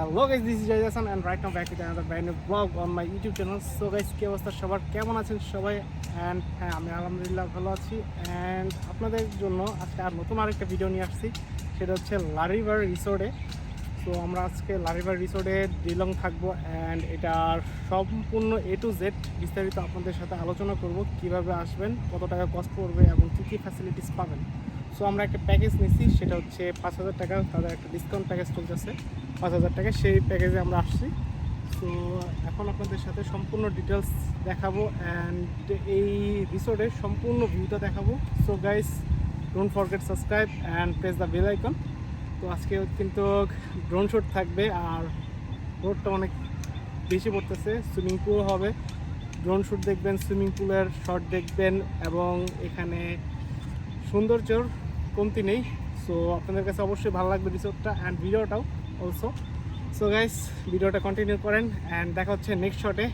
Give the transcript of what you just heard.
Hello guys, this is Jason and right now back with another brand new vlog on my YouTube channel. So guys, কি অবস্থা সবার, কেমন আছেন সবাই? And হ্যাঁ, আমি আলহামদুলিল্লাহ ভালো আছি। And আপনাদের জন্য আজকে আর নতুন আরেকটা ভিডিও নিয়ে আসছি, সেটা হচ্ছে লারিভার রিসোর্টে। সো আমরা আজকে লারিভার রিসোর্টে ডিলং থাকবো অ্যান্ড এটার সম্পূর্ণ A to Z বিস্তারিত আপনাদের সাথে আলোচনা করব, কিভাবে আসবেন, কত টাকা কস্ট পড়বে এবং কী কী ফ্যাসিলিটিস পাবেন। সো আমরা একটা প্যাকেজ নিচ্ছি, সেটা হচ্ছে 5,000 টাকা। তাদের একটা ডিসকাউন্ট প্যাকেজ চলতেছে 5,000 টাকা, সেই প্যাকেজে আমরা আসছি। সো এখন আপনাদের সাথে সম্পূর্ণ ডিটেলস দেখাবো অ্যান্ড এই রিসোর্টের সম্পূর্ণ ভিউটা দেখাবো। So guys, don't forget subscribe and press the bell icon. তো আজকে কিন্তু ড্রোন শ্যুট থাকবে আর রোডটা অনেক বেশি পড়তেছে, সুইমিং পুল হবে, ড্রোন শ্যুট দেখবেন, সুইমিং পুলের শট দেখবেন এবং এখানে সৌন্দর্যর কমতি নেই। সো আপনাদের কাছে অবশ্যই ভালো লাগবে রিসোর্টটা অ্যান্ড ভিডিওটাও অলসো। সো গাইস, ভিডিওটা কন্টিনিউ করেন অ্যান্ড দেখা হচ্ছে নেক্সট শটে।